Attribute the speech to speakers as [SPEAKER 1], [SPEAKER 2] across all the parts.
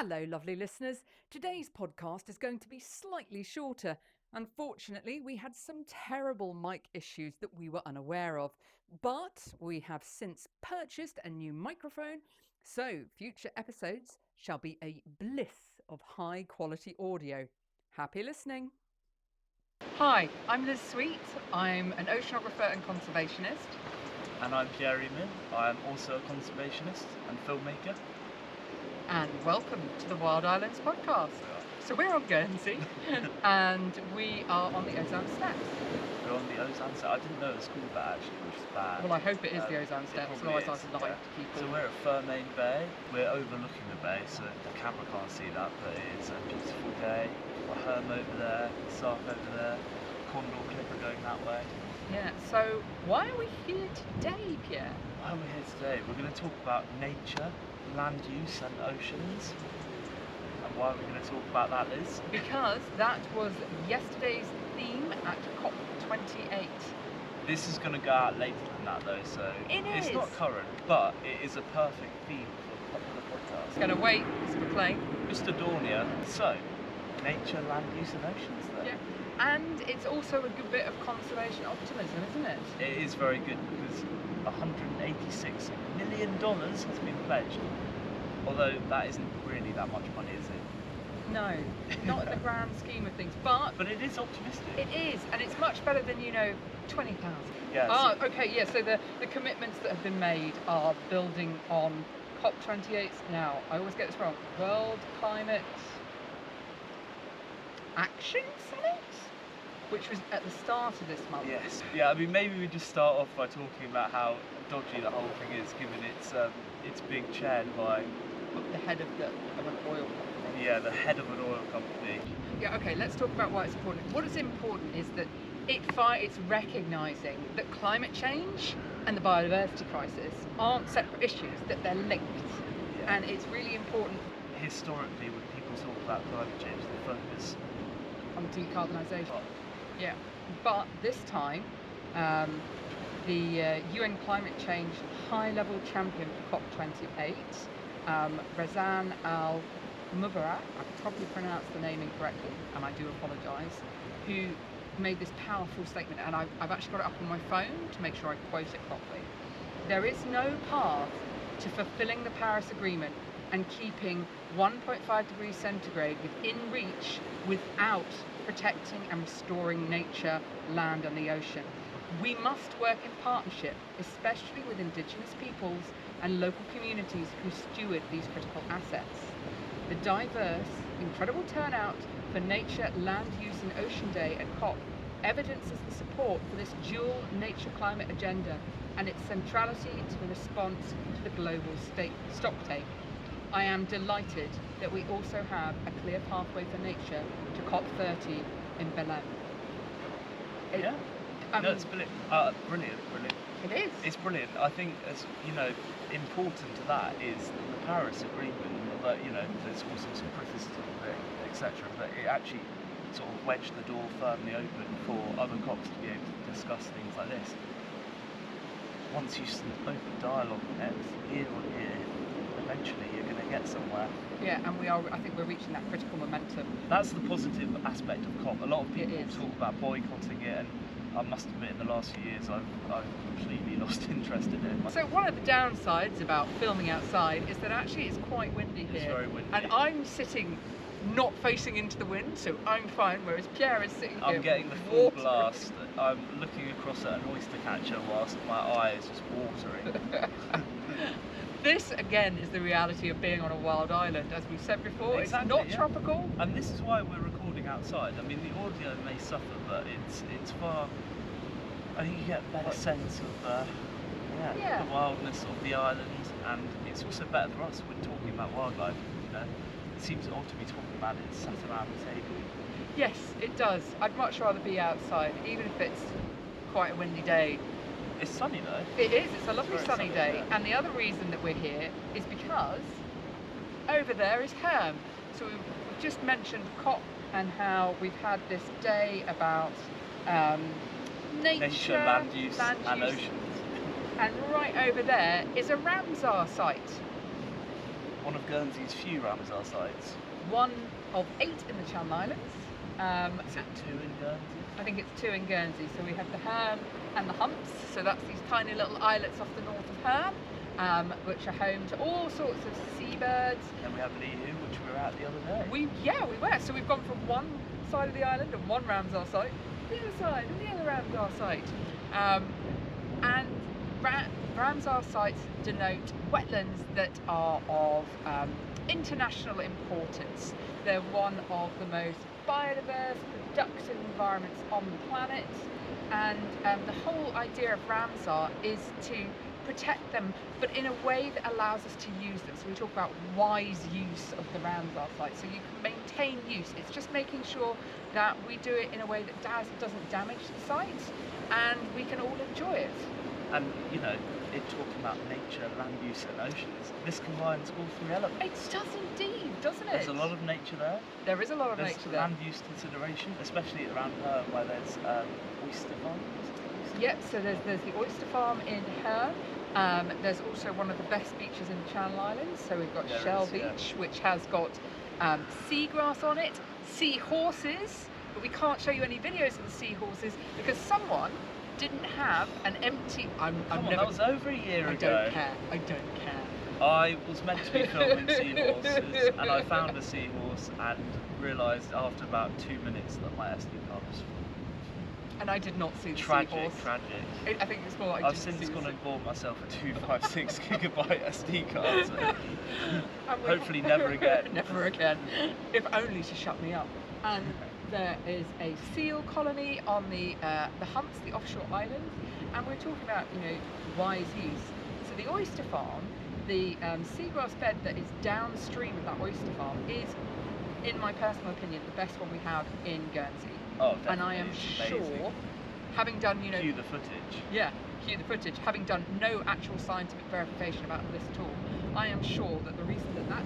[SPEAKER 1] Hello, lovely listeners. Today's podcast is going to be slightly shorter. Unfortunately, we had some terrible mic issues that we were unaware of, but we have since purchased a new microphone, so future episodes shall be a bliss of high quality audio. Happy listening. Hi, I'm Liz Sweet. I'm an oceanographer and conservationist.
[SPEAKER 2] And I'm Pierre. I'm also a conservationist and filmmaker.
[SPEAKER 1] And welcome to the Wild Islands podcast. So we're on Guernsey and we are on the Ozan Steps.
[SPEAKER 2] We're on the Ozan Steps. I didn't know it was called that actually, which is bad.
[SPEAKER 1] Well, I hope it is the Ozan Steps, otherwise I'd like to keep
[SPEAKER 2] So we're at Fermain Bay. We're overlooking the bay, so the camera can't see that, but it is a beautiful day. Got Herm over there, Sark over there, Condor Clipper going that way.
[SPEAKER 1] Yeah, so why are we here today, Pierre?
[SPEAKER 2] Why are we here today? We're going to talk about nature, land use and oceans. And why are we going to talk about that, Liz?
[SPEAKER 1] Because that was yesterday's theme at COP28.
[SPEAKER 2] This is going to go out later than that though, so it's not current, but it is a perfect theme for the podcast.
[SPEAKER 1] It's going to wait, it's McLean.
[SPEAKER 2] Mr. Dornier, so nature, land use and oceans there.
[SPEAKER 1] Yeah. And it's also a good bit of conservation optimism, isn't it?
[SPEAKER 2] It is very good because $186 million has been pledged. Although that isn't really that much money, is it?
[SPEAKER 1] No, not in the grand scheme of things, but
[SPEAKER 2] it is optimistic.
[SPEAKER 1] It is, and it's much better than, 20,000.
[SPEAKER 2] Yeah.
[SPEAKER 1] Okay, yeah, so the commitments that have been made are building on COP28 now. I always get this wrong. World Climate Action Summit? Which was at the start of this month.
[SPEAKER 2] Yes. Yeah, I mean, maybe we just start off by talking about how dodgy the whole thing is, given it's being chaired by
[SPEAKER 1] the head of an oil company.
[SPEAKER 2] Yeah, the head of an oil company.
[SPEAKER 1] Yeah, okay, let's talk about why it's important. What is important is that it's recognising that climate change and the biodiversity crisis aren't separate issues, that they're linked.
[SPEAKER 2] Yeah.
[SPEAKER 1] And it's really important.
[SPEAKER 2] Historically, when people talk about climate change, they focus
[SPEAKER 1] on decarbonisation. Yeah, but this time, the UN climate change high-level champion for COP28, Razan Al Mubarak, I probably pronounced the name incorrectly, and I do apologise, who made this powerful statement, and I've actually got it up on my phone to make sure I quote it properly. There is no path to fulfilling the Paris Agreement and keeping 1.5 degrees centigrade within reach without protecting and restoring nature, land and the ocean. We must work in partnership, especially with Indigenous peoples and local communities who steward these critical assets. The diverse, incredible turnout for Nature, Land Use and Ocean Day at COP evidences the support for this dual nature-climate agenda and its centrality to the response to the global stocktake. I am delighted that we also have a clear pathway for nature to COP30 in Belém.
[SPEAKER 2] Yeah. It's brilliant. Brilliant.
[SPEAKER 1] It is.
[SPEAKER 2] It's brilliant. I think, as important to that is the Paris Agreement. But there's also some criticism of it, etc. But it actually sort of wedged the door firmly open for other COPs to be able to discuss things like this. Once you open dialogue on it, year on year, eventually you're going to get somewhere.
[SPEAKER 1] Yeah, and I think we're reaching that critical momentum.
[SPEAKER 2] That's the positive aspect of COP. A lot of people talk about boycotting it, and I must admit in the last few years I've completely lost interest in it.
[SPEAKER 1] So one of the downsides about filming outside is that actually it's quite windy here.
[SPEAKER 2] It's very windy.
[SPEAKER 1] And I'm sitting not facing into the wind, so I'm fine, whereas Pierre is sitting here.
[SPEAKER 2] I'm getting the full blast. I'm looking across at an oyster catcher whilst my eye is just watering.
[SPEAKER 1] This, again, is the reality of being on a wild island. As we've said before,
[SPEAKER 2] exactly,
[SPEAKER 1] it's not tropical.
[SPEAKER 2] And this is why we're recording outside. I mean, the audio may suffer, but it's far... I think you get a better sense of the wildness of the island, and it's also better for us when talking about wildlife. It seems odd to be talking about it sat around the table.
[SPEAKER 1] Yes, it does. I'd much rather be outside, even if it's quite a windy day.
[SPEAKER 2] It's sunny though.
[SPEAKER 1] It is, it's a lovely sunny day. And the other reason that we're here is because over there is Herm. So we've just mentioned COP and how we've had this day about nature,
[SPEAKER 2] land use and oceans.
[SPEAKER 1] And right over there is a Ramsar site.
[SPEAKER 2] one of Guernsey's few Ramsar sites.
[SPEAKER 1] One of 8 in the Channel Islands.
[SPEAKER 2] Is it 2 in Guernsey?
[SPEAKER 1] I think it's 2 in Guernsey. So we have the Herne and the Humps. So that's these tiny little islets off the north of Herne, which are home to all sorts of seabirds.
[SPEAKER 2] And we have Liu, which we were at the other day.
[SPEAKER 1] We were. So we've gone from one side of the island and one Ramsar site, the other side and the other Ramsar site. And Ramsar sites denote wetlands that are of international importance. They're one of the most biodiverse, productive environments on the planet, and the whole idea of Ramsar is to protect them, but in a way that allows us to use them. So we talk about wise use of the Ramsar site. So you can maintain use. It's just making sure that we do it in a way that doesn't damage the site, and we can all enjoy it.
[SPEAKER 2] And you know, it talking about nature, land use and oceans, this combines all 3 elements.
[SPEAKER 1] It does indeed, doesn't it?
[SPEAKER 2] There's a lot of nature there.
[SPEAKER 1] There is a lot of
[SPEAKER 2] There's
[SPEAKER 1] nature there.
[SPEAKER 2] land use consideration, especially around Herne where there's oyster farms.
[SPEAKER 1] Yep, so there's the oyster farm in Herne. There's also one of the best beaches in the Channel Islands. So we've got
[SPEAKER 2] There
[SPEAKER 1] Shell
[SPEAKER 2] is, yeah.
[SPEAKER 1] Beach, which has got seagrass on it, seahorses, but we can't show you any videos of the seahorses because someone didn't have an empty.
[SPEAKER 2] That was over a year ago.
[SPEAKER 1] I don't care.
[SPEAKER 2] I was meant to be filming seahorses, and I found a seahorse and realised after about 2 minutes that my SD card was full.
[SPEAKER 1] And I did not see the
[SPEAKER 2] Tragic.
[SPEAKER 1] I think it's more like
[SPEAKER 2] I've since gone and bought myself a 256 gigabyte SD card, so hopefully never again.
[SPEAKER 1] Never again. If only to shut me up. And there is a seal colony on the Humps, the offshore island, and we're talking about, you know, wise use. So the oyster farm, the seagrass bed that is downstream of that oyster farm is, in my personal opinion, the best one we have in Guernsey.
[SPEAKER 2] Oh, definitely.
[SPEAKER 1] And I am sure, having done, you know,
[SPEAKER 2] cue the footage.
[SPEAKER 1] Yeah, cue the footage. Having done no actual scientific verification about this at all, I am sure that the reason that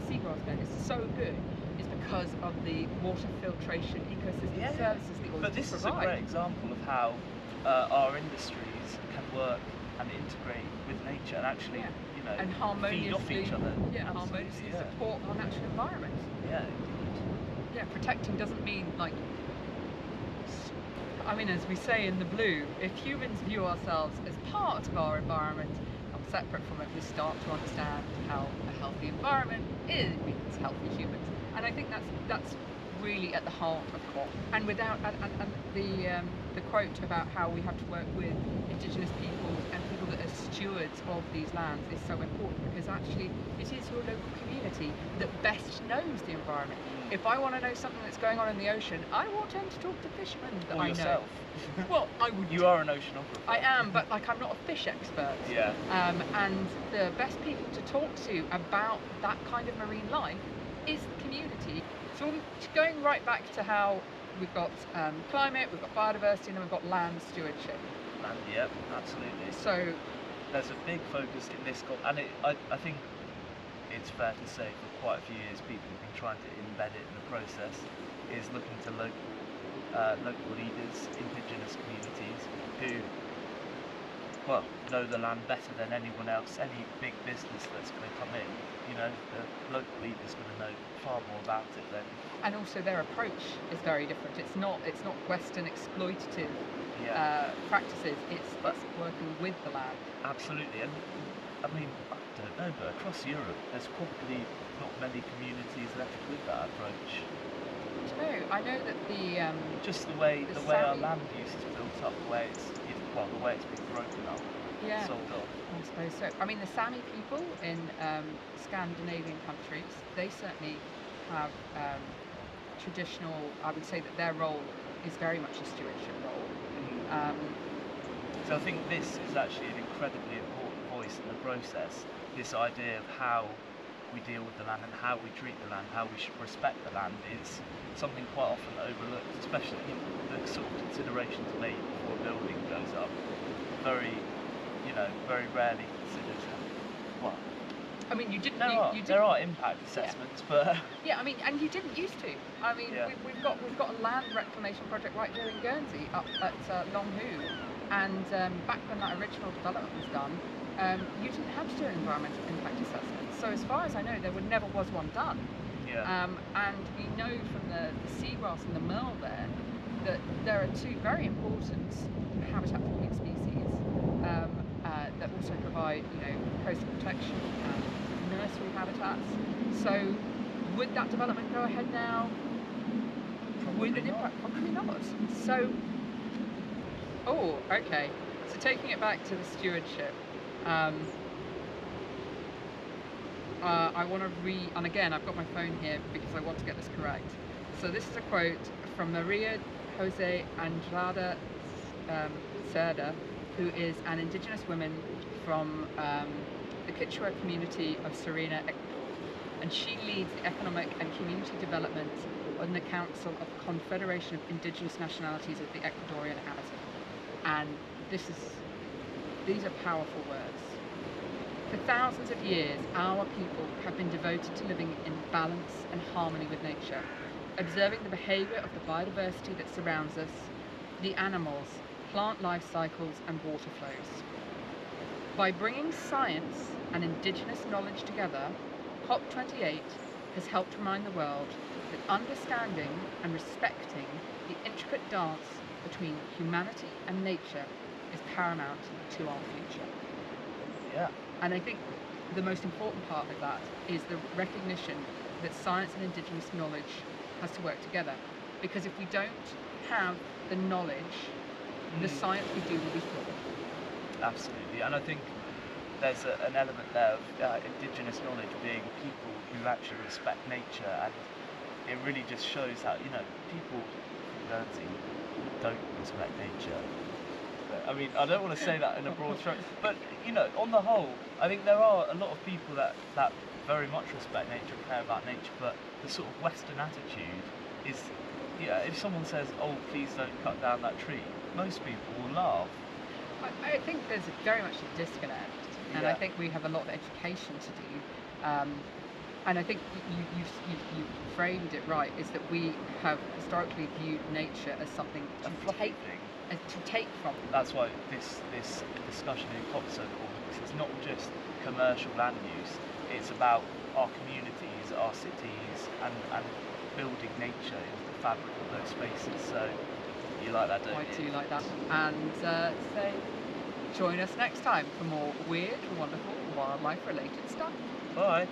[SPEAKER 1] seagrass bed is so good is because of the water filtration ecosystem services the oysters
[SPEAKER 2] But this is
[SPEAKER 1] provide.
[SPEAKER 2] a great example of how our industries can work and integrate with nature and actually, you know,
[SPEAKER 1] and
[SPEAKER 2] feed off each other.
[SPEAKER 1] Yeah, harmoniously support our natural environment.
[SPEAKER 2] Yeah, indeed.
[SPEAKER 1] Yeah, protecting doesn't mean like. I mean, as we say in the Blue, if humans view ourselves as part of our environment and separate from it, we start to understand how a healthy environment means healthy humans. And I think that's really at the heart of COP. And without the quote about how we have to work with indigenous peoples and people that are stewards of these lands is so important, because actually it is your local community that best knows the environment. If I want to know something that's going on in the ocean, I will tend to talk to fishermen that I
[SPEAKER 2] yourself.
[SPEAKER 1] know. Well, I would.
[SPEAKER 2] You are an oceanographer.
[SPEAKER 1] I am, but like I'm not a fish expert.
[SPEAKER 2] Yeah.
[SPEAKER 1] And the best people to talk to about that kind of marine life is the community. So going right back to how we've got climate, we've got biodiversity, and then we've got land stewardship.
[SPEAKER 2] And yep, absolutely.
[SPEAKER 1] So
[SPEAKER 2] there's a big focus in this COP, and I think it's fair to say for quite a few years people have been trying to embed it in the process, is looking to local leaders, indigenous communities who, well, know the land better than anyone else. Any big business that's going to come in, you know, the local leader's going to know far more about it than.
[SPEAKER 1] And also their approach is very different. It's not Western exploitative practices. It's working with the land.
[SPEAKER 2] Absolutely, and I mean, I don't know, but across Europe, there's probably not many communities left with that approach.
[SPEAKER 1] I know that
[SPEAKER 2] just the way our
[SPEAKER 1] Sami
[SPEAKER 2] land use is built up, the way it's been broken up, sold off.
[SPEAKER 1] I suppose so. I mean, the Sami people in Scandinavian countries, they certainly have traditional. I would say that their role is very much a stewardship role.
[SPEAKER 2] So I think this is actually an incredibly important voice in the process. This idea of how we deal with the land and how we treat the land, how we should respect the land, is something quite often overlooked, especially the sort of considerations made before a building goes up. Very rarely considered. Well,
[SPEAKER 1] I mean, you didn't.
[SPEAKER 2] There are impact assessments, but
[SPEAKER 1] yeah, I mean, and you didn't used to. I mean, we've got a land reclamation project right here in Guernsey, up at Long Hu, And back when that original development was done, you didn't have to do an environmental impact assessment. So as far as I know, there never was one done.
[SPEAKER 2] Yeah.
[SPEAKER 1] And we know from the seagrass and the merle there that there are two very important habitat forming species that also provide, coastal protection and nursery habitats. So would that development go ahead now? With an impact? Probably not. So, okay. So taking it back to the stewardship, I want to and again, I've got my phone here because I want to get this correct. So this is a quote from Maria Jose Andrada Cerda, who is an indigenous woman from the Quechua community of Serena, Ecuador, and she leads the economic and community development on the Council of the Confederation of Indigenous Nationalities of the Ecuadorian Amazon. And these are powerful words. For thousands of years, our people have been devoted to living in balance and harmony with nature, observing the behavior of the biodiversity that surrounds us, the animals, plant life cycles, and water flows. By bringing science and indigenous knowledge together, COP28 has helped remind the world that understanding and respecting the intricate dance between humanity and nature is paramount to our future.
[SPEAKER 2] Yeah.
[SPEAKER 1] And I think the most important part of that is the recognition that science and indigenous knowledge has to work together. Because if we don't have the knowledge, the science we do will be flawed.
[SPEAKER 2] Absolutely. And I think there's an element there of indigenous knowledge being people who actually respect nature, and it really just shows how, people from Guernsey don't respect nature. I mean, I don't want to say that in a broad stroke, but on the whole, I think there are a lot of people that very much respect nature and care about nature, but the sort of Western attitude is, if someone says, "Oh, please don't cut down that tree," most people will laugh.
[SPEAKER 1] I think there's very much a disconnect, and I think we have a lot of education to do. And I think you framed it right, is that we have historically viewed nature as something to take from.
[SPEAKER 2] That's why this discussion in COP is so important, because it's not just commercial land use, it's about our communities, our cities, and building nature into the fabric of those spaces. So you like that, don't you?
[SPEAKER 1] I do like that. And so join us next time for more weird, wonderful, wildlife related stuff.
[SPEAKER 2] Bye.